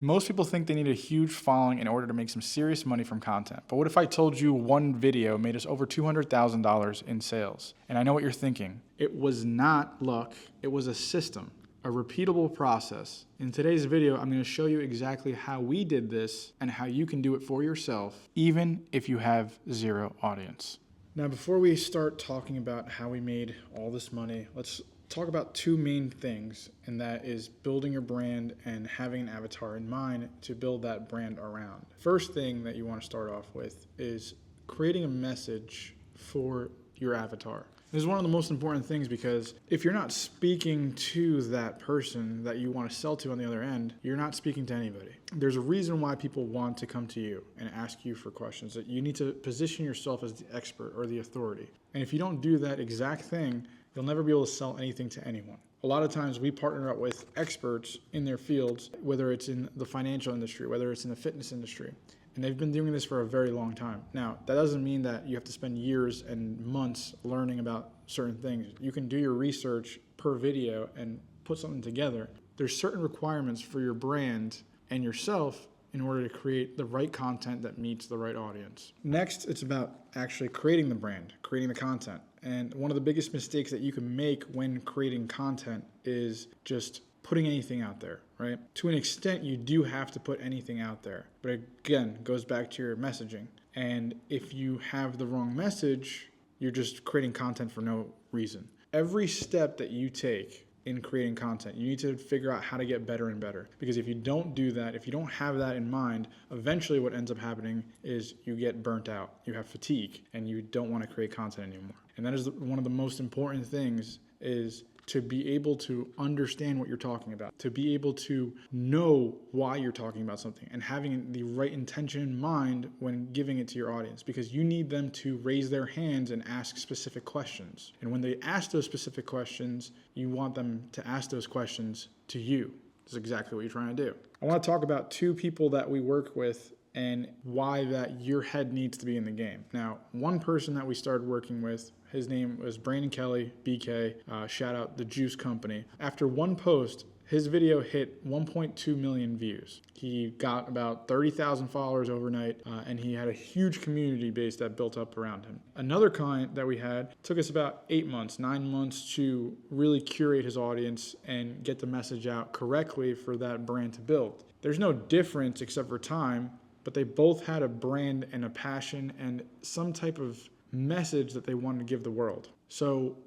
Most people think they need a huge following in order to make some serious money from content. But what if I told you one video made us over $200,000 in sales? And I know what you're thinking. It was not luck, it was a system, a repeatable process. In today's video, I'm going to show you exactly how we did this and how you can do it for yourself, even if you have zero audience. Now, before we start talking about how we made all this money, let's talk about two main things, and that is building your brand and having an avatar in mind to build that brand around. First thing that you want to start off with is creating a message for your avatar. This is one of the most important things because if you're not speaking to that person that you want to sell to on the other end, you're not speaking to anybody. There's a reason why people want to come to you and ask you for questions. That you need to position yourself as the expert or the authority. And if you don't do that exact thing, you'll never be able to sell anything to anyone. A lot of times we partner up with experts in their fields, whether it's in the financial industry, whether it's in the fitness industry. And they've been doing this for a very long time. Now, that doesn't mean that you have to spend years and months learning about certain things. You can do your research per video and put something together. There's certain requirements for your brand and yourself in order to create the right content that meets the right audience. Next, it's about actually creating the brand, creating the content. And one of the biggest mistakes that you can make when creating content is just putting anything out there, right? To an extent, you do have to put anything out there. But again, it goes back to your messaging. And if you have the wrong message, you're just creating content for no reason. Every step that you take in creating content, you need to figure out how to get better and better. Because if you don't do that, if you don't have that in mind, eventually what ends up happening is you get burnt out, you have fatigue, and you don't want to create content anymore. And that is one of the most important things, is to be able to understand what you're talking about, to be able to know why you're talking about something, and having the right intention in mind when giving it to your audience, because you need them to raise their hands and ask specific questions. And when they ask those specific questions, you want them to ask those questions to you. That's exactly what you're trying to do. I want to talk about two people that we work with and why that your head needs to be in the game. Now, one person that we started working with, his name was Brandon Kelly, BK, shout out the Juice Company. After one post, his video hit 1.2 million views. He got about 30,000 followers overnight, and he had a huge community base that built up around him. Another client that we had took us about 8 months, 9 months to really curate his audience and get the message out correctly for that brand to build. There's no difference except for time, but they both had a brand and a passion and some type of message that they wanted to give the world. So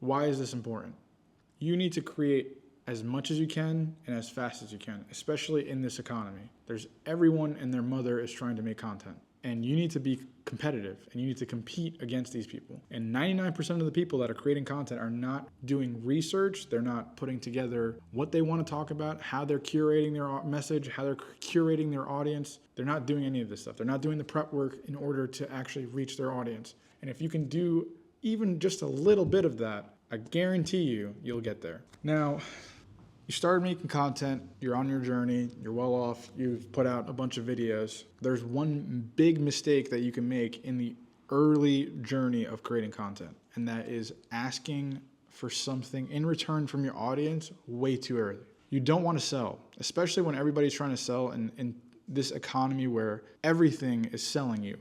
why is this important? You need to create as much as you can and as fast as you can, especially in this economy. Everyone and their mother is trying to make content, and you need to be competitive and you need to compete against these people. And 99% of the people that are creating content are not doing research. They're not putting together what they want to talk about, how they're curating their message, how they're curating their audience. They're not doing any of this stuff. They're not doing the prep work in order to actually reach their audience. And if you can do even just a little bit of that, I guarantee you'll get there. Now, you started making content, you're on your journey, you're well off, you've put out a bunch of videos. There's one big mistake that you can make in the early journey of creating content, and that is asking for something in return from your audience way too early. You don't want to sell, especially when everybody's trying to sell in this economy where everything is selling you.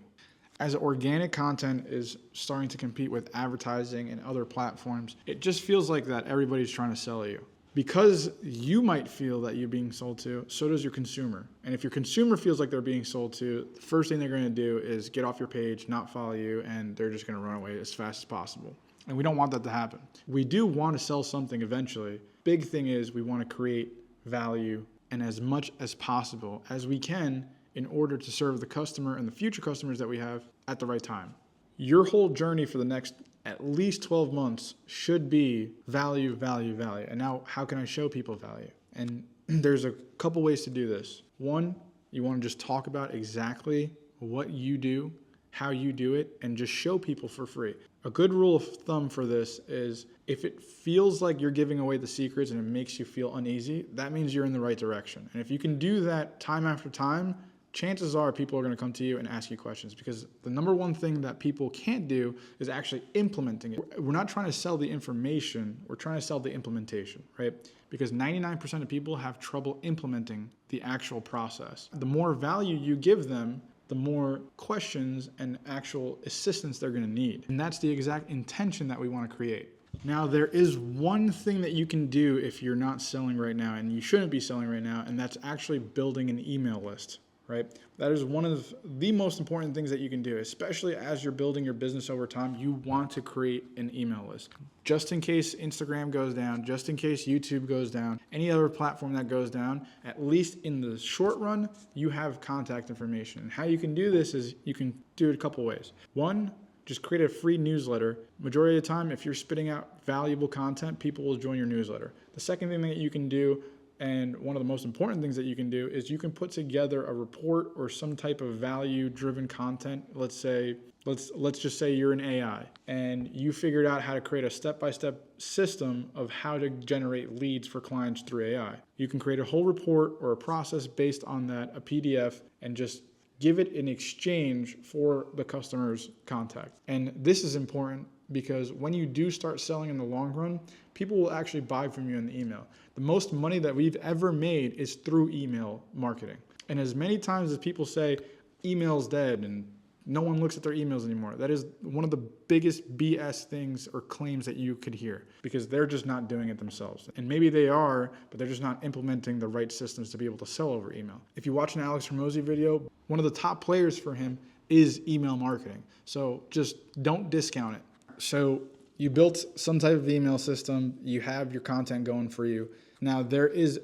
As organic content is starting to compete with advertising and other platforms, it just feels like that everybody's trying to sell you. Because you might feel that you're being sold to, so does your consumer. And if your consumer feels like they're being sold to, the first thing they're going to do is get off your page, not follow you, and they're just going to run away as fast as possible. And we don't want that to happen. We do want to sell something eventually. Big thing is we want to create value and as much as possible as we can in order to serve the customer and the future customers that we have at the right time. Your whole journey for the next at least 12 months should be value, value, value. And now how can I show people value? And there's a couple ways to do this. One, you want to just talk about exactly what you do, how you do it, and just show people for free. A good rule of thumb for this is if it feels like you're giving away the secrets and it makes you feel uneasy, that means you're in the right direction. And if you can do that time after time, chances are people are going to come to you and ask you questions, because the number one thing that people can't do is actually implementing it. We're not trying to sell the information, we're trying to sell the implementation, right? Because 99% of people have trouble implementing the actual process. The more value you give them, the more questions and actual assistance they're going to need. And that's the exact intention that we want to create. Now, there is one thing that you can do if you're not selling right now, and you shouldn't be selling right now, and that's actually building an email list, right? That is one of the most important things that you can do, especially as you're building your business over time. You want to create an email list. Just in case Instagram goes down, just in case YouTube goes down, any other platform that goes down, at least in the short run, you have contact information. And how you can do this is you can do it a couple ways. One, just create a free newsletter. Majority of the time, if you're spitting out valuable content, people will join your newsletter. The second thing that you can do, and one of the most important things that you can do, is you can put together a report or some type of value-driven content. Let's just say you're an AI and you figured out how to create a step-by-step system of how to generate leads for clients through AI. You can create a whole report or a process based on that, a PDF, and just give it in exchange for the customer's contact. And this is important because when you do start selling in the long run, people will actually buy from you in the email. The most money that we've ever made is through email marketing. And as many times as people say email's dead and no one looks at their emails anymore, that is one of the biggest BS things or claims that you could hear, because they're just not doing it themselves. And maybe they are, but they're just not implementing the right systems to be able to sell over email. If you watch an Alex Hormozi video, one of the top players for him is email marketing. So just don't discount it. So you built some type of email system, you have your content going for you. Now there is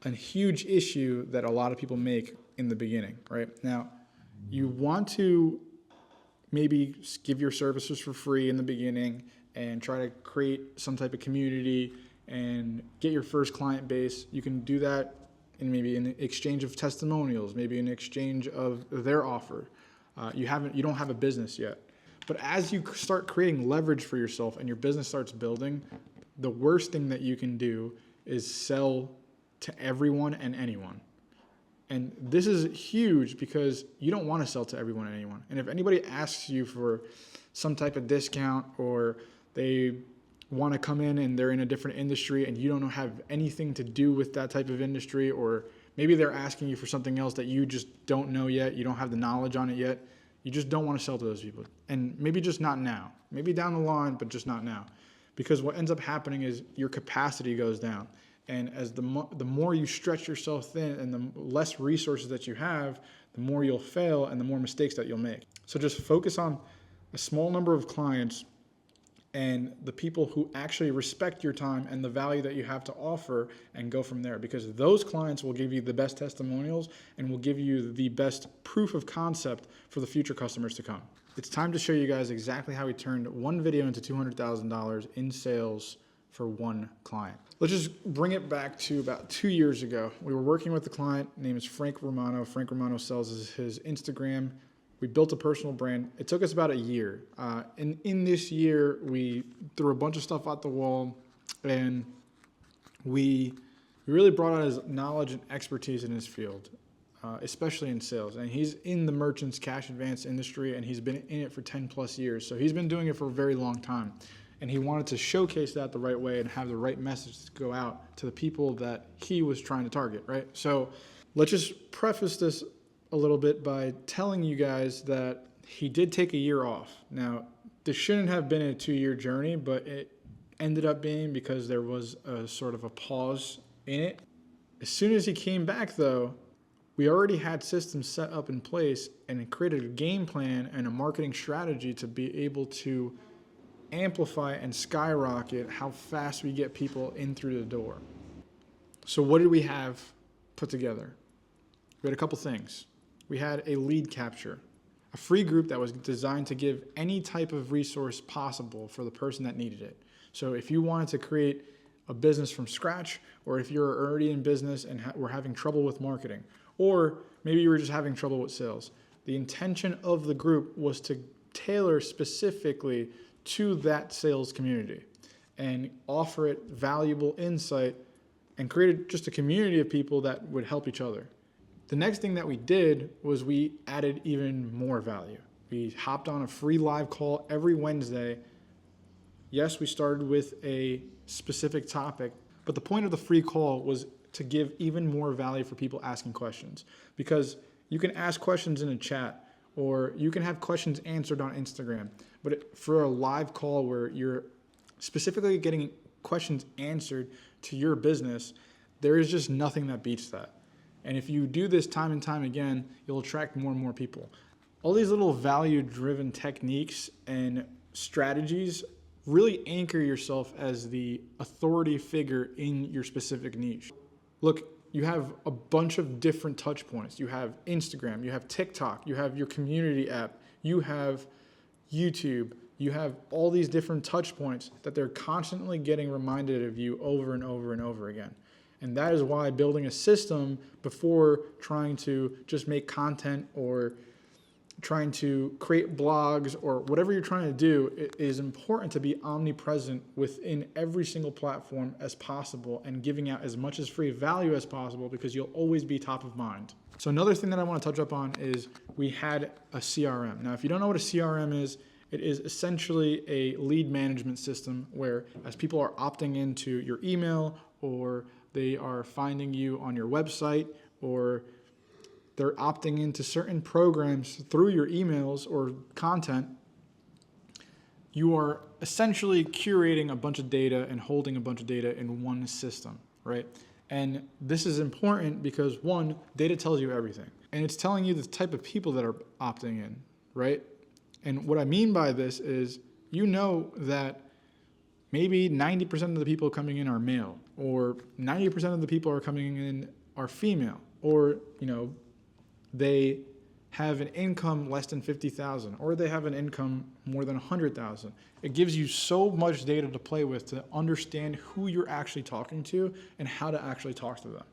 a huge issue that a lot of people make in the beginning, right? Now, you want to maybe give your services for free in the beginning and try to create some type of community and get your first client base. You can do that in maybe an exchange of testimonials, maybe an exchange of their offer. You don't have a business yet. But as you start creating leverage for yourself and your business starts building, the worst thing that you can do is sell to everyone and anyone. And this is huge because you don't want to sell to everyone and anyone. And if anybody asks you for some type of discount, or they want to come in and they're in a different industry and you don't have anything to do with that type of industry, or maybe they're asking you for something else that you just don't know yet, you don't have the knowledge on it yet, you just don't want to sell to those people. And maybe just not now. Maybe down the line, but just not now. Because what ends up happening is your capacity goes down. And as the more you stretch yourself thin and the less resources that you have, the more you'll fail and the more mistakes that you'll make. So just focus on a small number of clients and the people who actually respect your time and the value that you have to offer, and go from there, because those clients will give you the best testimonials and will give you the best proof of concept for the future customers to come. It's time to show you guys exactly how we turned one video into $200,000 in sales for one client. Let's just bring it back to about 2 years ago. We were working with a client named Frank Romano. Frank Romano sells his Instagram. We built a personal brand. It took us about a year. And in this year, we threw a bunch of stuff out the wall, and we really brought out his knowledge and expertise in his field, especially in sales. And he's in the merchants cash advance industry, and he's been in it for 10 plus years. So he's been doing it for a very long time. And he wanted to showcase that the right way and have the right message to go out to the people that he was trying to target, right? So let's just preface this a little bit by telling you guys that he did take a year off. Now, this shouldn't have been a 2-year journey, but it ended up being because there was a sort of a pause in it. As soon as he came back, though, we already had systems set up in place and created a game plan and a marketing strategy to be able to amplify and skyrocket how fast we get people in through the door. So what did we have put together? We had a couple things. We had a lead capture, a free group that was designed to give any type of resource possible for the person that needed it. So if you wanted to create a business from scratch, or if you're already in business and were having trouble with marketing, or maybe you were just having trouble with sales, the intention of the group was to tailor specifically to that sales community and offer it valuable insight and create just a community of people that would help each other. The next thing that we did was we added even more value. We hopped on a free live call every Wednesday. Yes, we started with a specific topic, but the point of the free call was to give even more value for people asking questions, because you can ask questions in a chat or you can have questions answered on Instagram. But for a live call where you're specifically getting questions answered to your business, there is just nothing that beats that. And if you do this time and time again, you'll attract more and more people. All these little value-driven techniques and strategies really anchor yourself as the authority figure in your specific niche. Look, you have a bunch of different touch points. You have Instagram, you have TikTok, you have your community app, you have YouTube, you have all these different touch points that they're constantly getting reminded of you over and over and over again. And that is why building a system before trying to just make content or trying to create blogs or whatever you're trying to do, it is important to be omnipresent within every single platform as possible and giving out as much as free value as possible, because you'll always be top of mind. So another thing that I want to touch up on is we had a CRM. Now, if you don't know what a CRM is, it is essentially a lead management system where as people are opting into your email or they are finding you on your website or they're opting into certain programs through your emails or content, you are essentially curating a bunch of data and holding a bunch of data in one system, right? And this is important because, one, data tells you everything. And it's telling you the type of people that are opting in, right? And what I mean by this is, you know that maybe 90% of the people coming in are male, or 90% of the people are coming in are female, or, they have an income less than 50,000, or they have an income more than 100,000. It gives you so much data to play with to understand who you're actually talking to and how to actually talk to them.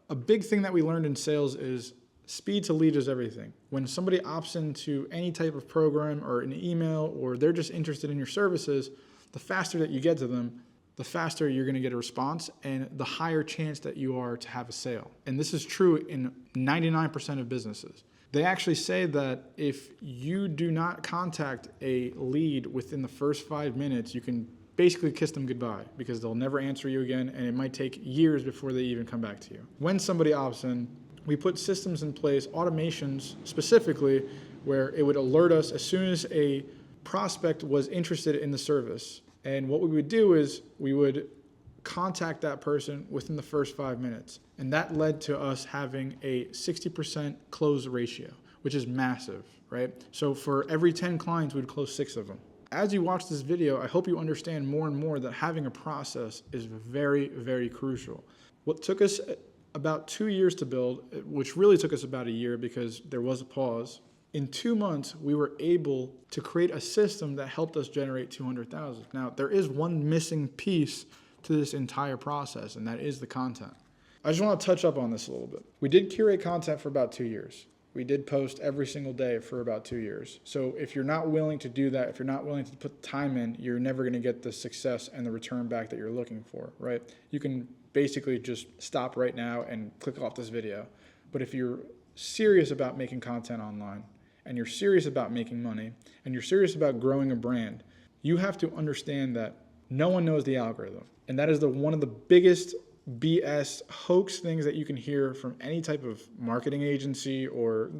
A big thing that we learned in sales is speed to lead is everything. When somebody opts into any type of program or an email, or they're just interested in your services, the faster that you get to them, the faster you're going to get a response and the higher chance that you are to have a sale. And this is true in 99% of businesses. They actually say that if you do not contact a lead within the first 5 minutes, you can basically kiss them goodbye, because they'll never answer you again, and it might take years before they even come back to you. When somebody opts in, we put systems in place, automations specifically, where it would alert us as soon as a prospect was interested in the service. And what we would do is we would contact that person within the first 5 minutes. And that led to us having a 60% close ratio, which is massive, right? So for every 10 clients, we'd close 6 of them. As you watch this video, I hope you understand more and more that having a process is very, very crucial. What took us about 2 years to build, which really took us about a year because there was a pause, in 2 months, we were able to create a system that helped us generate 200,000. Now, there is one missing piece to this entire process, and that is the content. I just want to touch up on this a little bit. We did curate content for about 2 years. We did post every single day for about 2 years. So if you're not willing to do that, if you're not willing to put time in, you're never going to get the success and the return back that you're looking for, right? You can basically just stop right now and click off this video. But if you're serious about making content online, and you're serious about making money, and you're serious about growing a brand, you have to understand that no one knows the algorithm. And that is one of the biggest BS hoax things that you can hear from any type of marketing agency or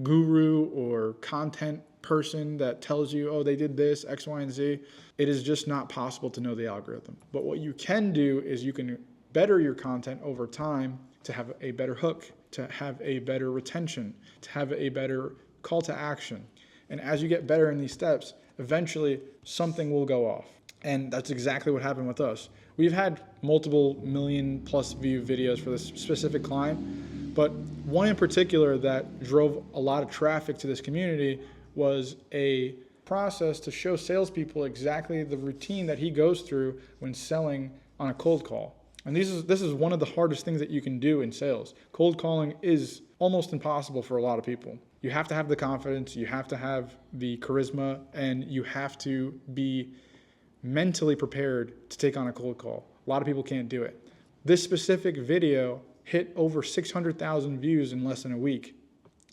guru or content person that tells you, oh, they did this, X, Y, and Z. It is just not possible to know the algorithm. But what you can do is you can better your content over time to have a better hook, to have a better retention, to have a better call to action. And as you get better in these steps, eventually something will go off. And that's exactly what happened with us. We've had multiple million+ view videos for this specific client, but one in particular that drove a lot of traffic to this community was a process to show salespeople exactly the routine that he goes through when selling on a cold call. And this is one of the hardest things that you can do in sales. Cold calling is almost impossible for a lot of people. You have to have the confidence, you have to have the charisma, and you have to be mentally prepared to take on a cold call. A lot of people can't do it. This specific video hit over 600,000 views in less than a week.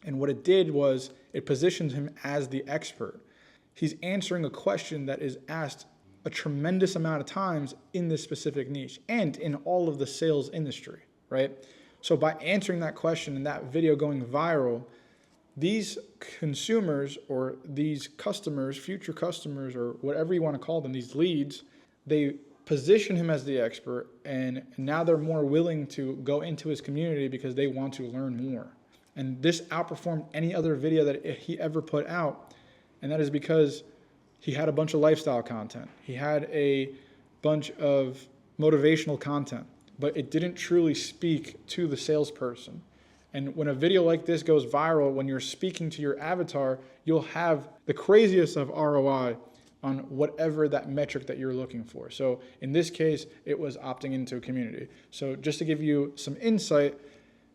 And what it did was it positioned him as the expert. He's answering a question that is asked a tremendous amount of times in this specific niche and in all of the sales industry, right? So by answering that question and that video going viral, these consumers or these customers, future customers, or whatever you want to call them, these leads, they position him as the expert, and now they're more willing to go into his community because they want to learn more. And this outperformed any other video that he ever put out, and that is because he had a bunch of lifestyle content. He had a bunch of motivational content, but it didn't truly speak to the salesperson. And when a video like this goes viral, when you're speaking to your avatar, you'll have the craziest of ROI on whatever that metric that you're looking for. So in this case, it was opting into a community. So just to give you some insight,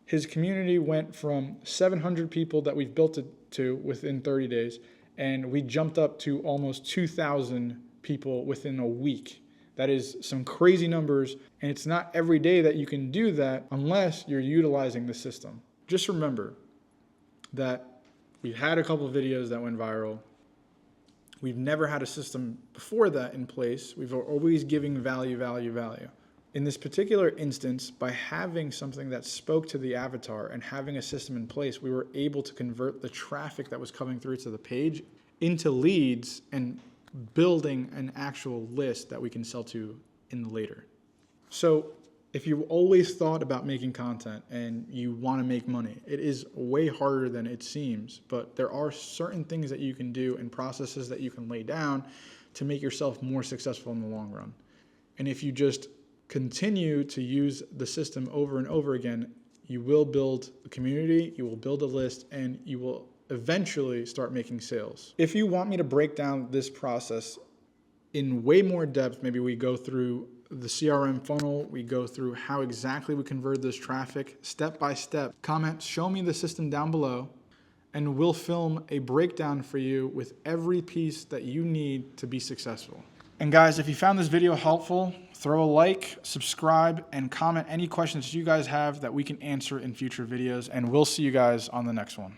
his community went from 700 people that we've built it to within 30 days, and we jumped up to almost 2,000 people within a week. That is some crazy numbers, and it's not every day that you can do that unless you're utilizing the system. Just remember that we've had a couple of videos that went viral. We've never had a system before that in place. We've always giving value. In this particular instance, by having something that spoke to the avatar and having a system in place, we were able to convert the traffic that was coming through to the page into leads and building an actual list that we can sell to in later. So if you've always thought about making content and you want to make money, it is way harder than it seems, but there are certain things that you can do and processes that you can lay down to make yourself more successful in the long run. And if you just continue to use the system over and over again, you will build a community, you will build a list, and you will eventually start making sales. If you want me to break down this process in way more depth, maybe we go through the CRM funnel, we go through how exactly we convert this traffic step by step. Comment, show me the system down below, and we'll film a breakdown for you with every piece that you need to be successful. And guys, if you found this video helpful, throw a like, subscribe, and comment any questions you guys have that we can answer in future videos, and we'll see you guys on the next one.